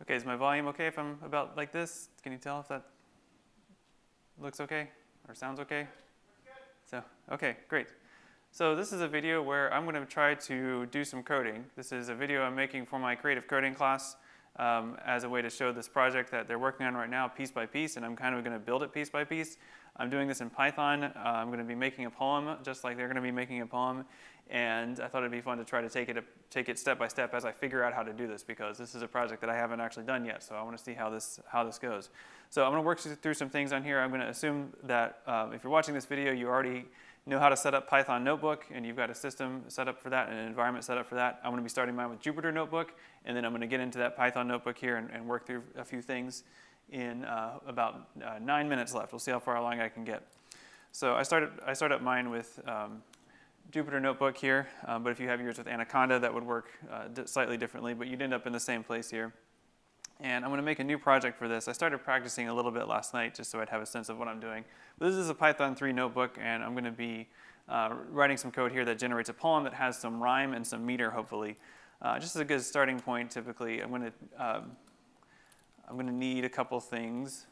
Okay, is my volume okay if I'm about like this? Can you tell if that looks okay or sounds okay? So, okay, great. So this is a video where I'm going to try to do some coding. This is a video I'm making for my creative coding class as a way to show this project that they're working on right now piece by piece, and I'm kind of going to build it piece by piece. I'm doing this in Python. I'm going to be making a poem just like they're going to be making a poem, and I thought it'd be fun to try to take it step by step as I figure out how to do this, because this is a project that I haven't actually done yet, so I want to see how this goes. So I'm going to work through some things on here. I'm going to assume that if you're watching this video, you already know how to set up Python Notebook, and you've got a system set up for that and an environment set up for that. I'm going to be starting mine with Jupyter Notebook, and then I'm going to get into that Python Notebook here and work through a few things in about 9 minutes left. We'll see how far along I can get. So I started mine with Jupyter Notebook here, but if you have yours with Anaconda, that would work slightly differently, but you'd end up in the same place here. And I'm going to make a new project for this. I started practicing a little bit last night just so I'd have a sense of what I'm doing. But this is a Python 3 notebook, and I'm going to be writing some code here that generates a poem that has some rhyme and some meter, hopefully. Just as a good starting point, typically, I'm going to need a couple things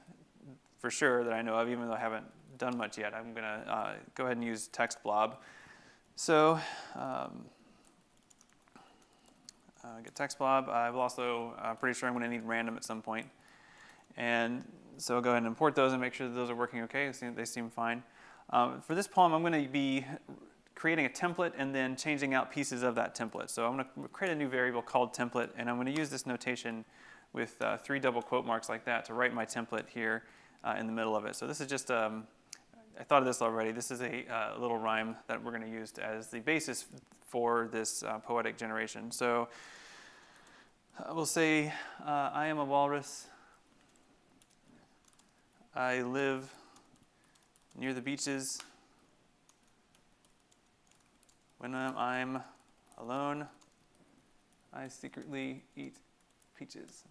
for sure that I know of, even though I haven't done much yet. I'm going to go ahead and use text blob. So get text blob. I've also pretty sure I'm going to need random at some point. And so I'll go ahead and import those and make sure that those are working okay. They seem fine. For this poem, I'm going to be creating a template and then changing out pieces of that template. So I'm going to create a new variable called template, and I'm going to use this notation with 3 double quote marks like that to write my template here in the middle of it. So this is just, I thought of this already. This is a little rhyme that we're going to use as the basis for this poetic generation. So we'll say, I am a walrus. I live near the beaches. When I'm alone, I secretly eat peaches.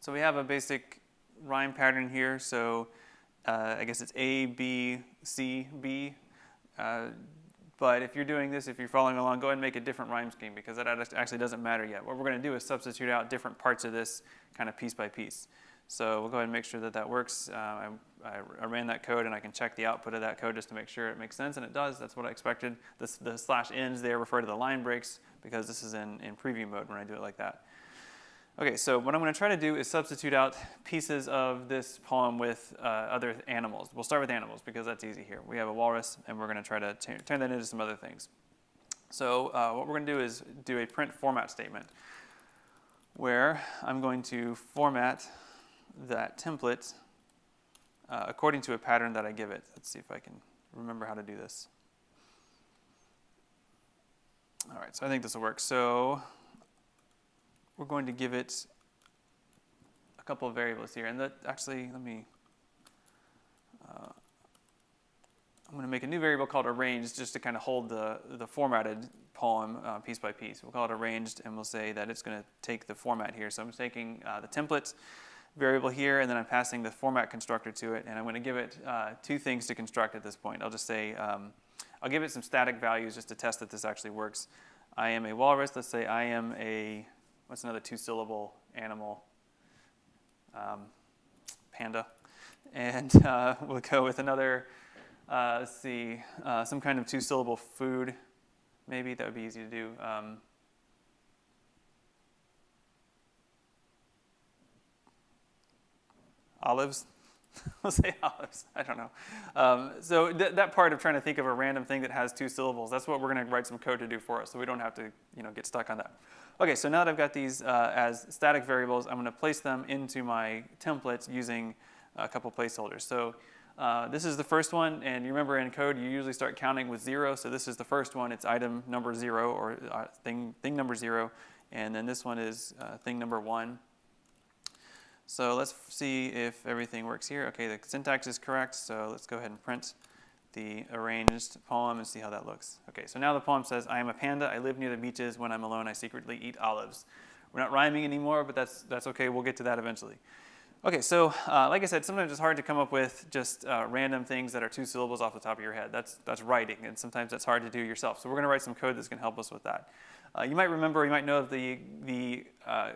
So we have a basic rhyme pattern here. So I guess it's A, B, C, B. But if you're doing this, if you're following along, go ahead and make a different rhyme scheme, because that actually doesn't matter yet. What we're going to do is substitute out different parts of this kind of piece by piece. So we'll go ahead and make sure that that works. I ran that code, and I can check the output of that code just to make sure it makes sense, and it does. That's what I expected. The slash ends there refer to the line breaks, because this is in preview mode when I do it like that. Okay, so what I'm going to try to do is substitute out pieces of this poem with other animals. We'll start with animals because that's easy here. We have a walrus, and we're going to try to turn that into some other things. So what we're going to do is do a print format statement where I'm going to format that template according to a pattern that I give it. Let's see if I can remember how to do this. All right, so I think this will work. So we're going to give it a couple of variables here. And that actually, let me, I'm going to make a new variable called arranged just to kind of hold the formatted poem piece by piece. We'll call it arranged, and we'll say that it's going to take the format here. So I'm taking the template variable here, and then I'm passing the format constructor to it, and I'm going to give it 2 things to construct at this point. I'll just say, I'll give it some static values just to test that this actually works. I am a walrus. Let's say I am a, what's another 2-syllable animal? Panda. And we'll go with another, let's see, some kind of 2-syllable food. Maybe that would be easy to do. Olives. We'll say olives. I don't know. So that part of trying to think of a random thing that has 2 syllables, that's what we're going to write some code to do for us, so we don't have to get stuck on that. Okay, so now that I've got these as static variables, I'm going to place them into my templates using a couple placeholders. So this is the first one, and you remember in code you usually start counting with 0, so this is the first one. It's item number 0 or thing number 0, and then this one is thing number 1. So let's see if everything works here. Okay, the syntax is correct, so let's go ahead and print the arranged poem and see how that looks. Okay, so now the poem says, I am a panda, I live near the beaches, when I'm alone I secretly eat olives. We're not rhyming anymore, but that's okay, we'll get to that eventually. Okay, so like I said, sometimes it's hard to come up with just random things that are 2 syllables off the top of your head. That's writing, and sometimes that's hard to do yourself. So we're going to write some code that's going to help us with that. You might remember, you might know of the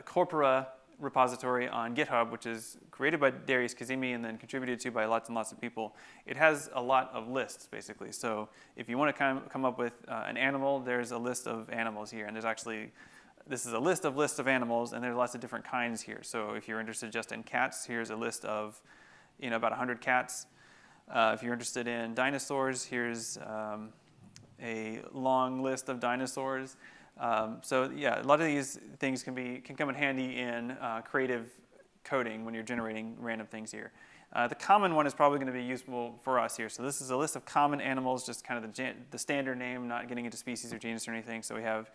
corpora repository on GitHub, which is created by Darius Kazemi and then contributed to by lots and lots of people. It has a lot of lists, basically. So if you want to come up with an animal, there's a list of animals here. And there's actually, this is a list of animals, and there's lots of different kinds here. So if you're interested just in cats, here's a list of about 100 cats. If you're interested in dinosaurs, here's a long list of dinosaurs. So yeah, a lot of these things can come in handy in creative coding when you're generating random things here. The common one is probably going to be useful for us here. So this is a list of common animals, just kind of the standard name, not getting into species or genus or anything. So we have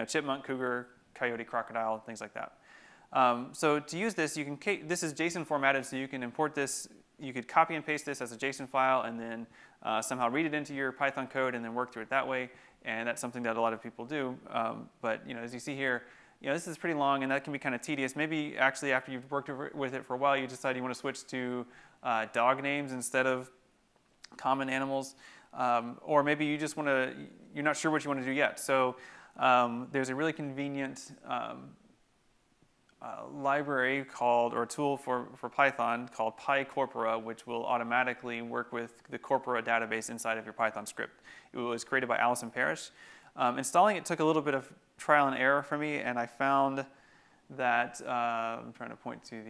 chipmunk, cougar, coyote, crocodile, things like that. So to use this, this is JSON formatted, so you can import this. You could copy and paste this as a JSON file and then somehow read it into your Python code and then work through it that way. And that's something that a lot of people do. But as you see here, this is pretty long, and that can be kind of tedious. Maybe actually after you've worked with it for a while, you decide you want to switch to dog names instead of common animals. Or maybe you just you're not sure what you want to do yet. So there's a really convenient library or tool for Python called PyCorpora, which will automatically work with the corpora database inside of your Python script. It was created by Allison Parrish. Installing it took a little bit of trial and error for me, and I found that, I'm trying to point to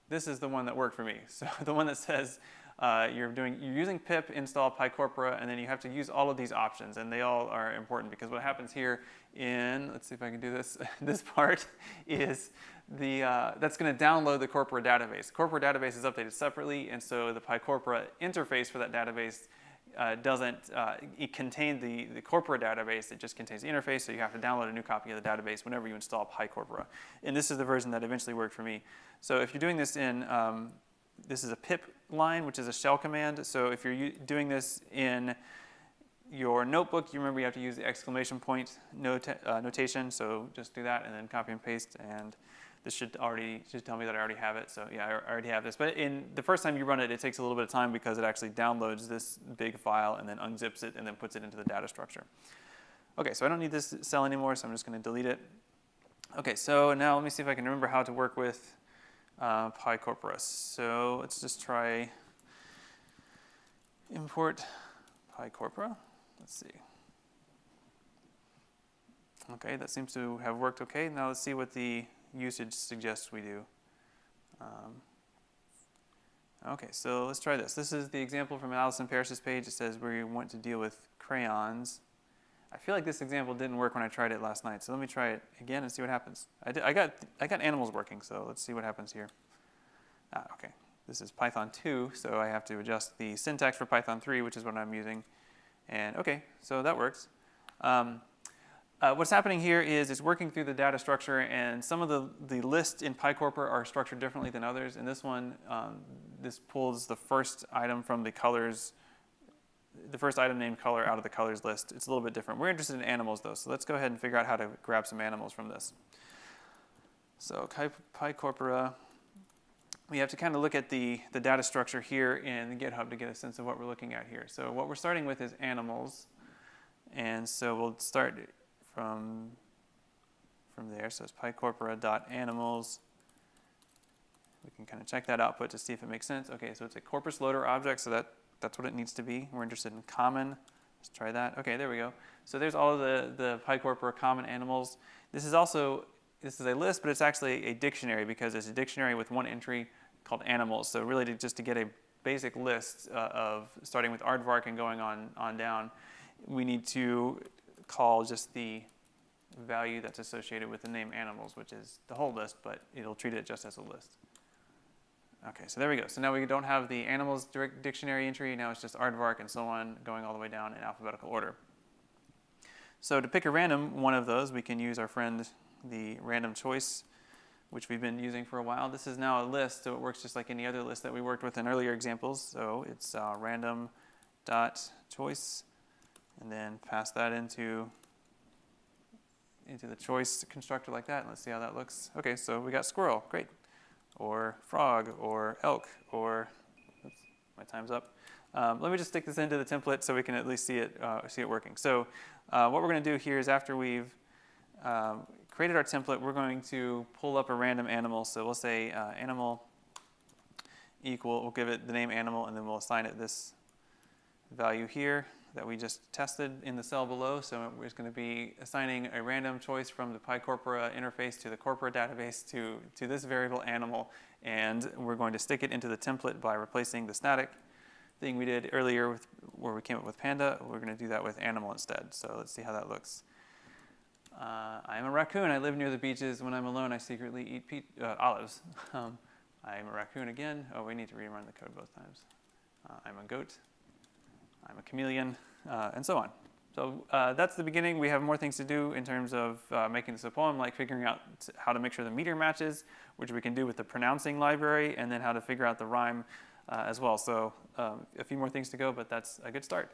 this is the one that worked for me. So the one that says you're using pip install PyCorpora, and then you have to use all of these options, and they all are important because what happens here let's see if I can do this, this part is that's going to download the corpora database. The corpora database is updated separately, and so the PyCorpora interface for that database doesn't contain the corpora database. It just contains the interface, so you have to download a new copy of the database whenever you install PyCorpora. And this is the version that eventually worked for me. So if you're doing this this is a pip line, which is a shell command. So if you're doing this in your notebook, you remember you have to use the exclamation point notation. So just do that and then copy and paste, and this should tell me that I already have it. So yeah, I already have this. But the first time you run it, it takes a little bit of time because it actually downloads this big file and then unzips it and then puts it into the data structure. Okay, so I don't need this cell anymore, so I'm just going to delete it. Okay, so now let me see if I can remember how to work with PyCorpora. So let's just try import PyCorpora. Let's see. Okay, that seems to have worked okay. Now let's see what the usage suggests we do. Okay, so let's try this. This is the example from Allison Parrish's page. It says we want to deal with crayons. I feel like this example didn't work when I tried it last night, so let me try it again and see what happens. I got animals working, so let's see what happens here. Okay, this is Python 2, so I have to adjust the syntax for Python 3, which is what I'm using. And okay, so that works. What's happening here is it's working through the data structure, and some of the lists in PyCorpora are structured differently than others. In this one, this pulls the first item from the colors, the first item named color out of the colors list. It's a little bit different. We're interested in animals, though, so let's go ahead and figure out how to grab some animals from this. So PyCorpora, we have to kind of look at the data structure here in GitHub to get a sense of what we're looking at here. So what we're starting with is animals, and so we'll start from there. So it's PyCorpora.animals. We can kind of check that output to see if it makes sense. Okay, so it's a corpus loader object, so that's what it needs to be. We're interested in common. Let's try that. Okay, there we go. So there's all of the PyCorpora common animals. This is a list, but it's actually a dictionary because it's a dictionary with one entry called animals. So really just to get a basic list of starting with aardvark and going on down, we need to call just the value that's associated with the name animals, which is the whole list, but it'll treat it just as a list. Okay, so there we go. So now we don't have the animals direct dictionary entry. Now it's just aardvark and so on, going all the way down in alphabetical order. So to pick a random one of those, we can use our friend, the random choice, which we've been using for a while. This is now a list, so it works just like any other list that we worked with in earlier examples. So it's random.choice, and then pass that into the choice constructor like that. Let's see how that looks. Okay, so we got squirrel, great. Or frog, or elk, or, oops, my time's up. Let me just stick this into the template so we can at least see it working. So what we're going to do here is after we've created our template, we're going to pull up a random animal. So we'll say animal equal, we'll give it the name animal, and then we'll assign it this value here that we just tested in the cell below. So we're just going to be assigning a random choice from the PyCorpora interface to the corpora database to this variable animal, and we're going to stick it into the template by replacing the static thing we did earlier where we came up with panda. We're going to do that with animal instead. So let's see how that looks. I'm a raccoon. I live near the beaches. When I'm alone, I secretly eat olives. I'm a raccoon again. Oh, we need to rerun the code both times. I'm a goat. I'm a chameleon, and so on. So that's the beginning. We have more things to do in terms of making this a poem, like figuring out how to make sure the meter matches, which we can do with the pronouncing library, and then how to figure out the rhyme as well. So a few more things to go, but that's a good start.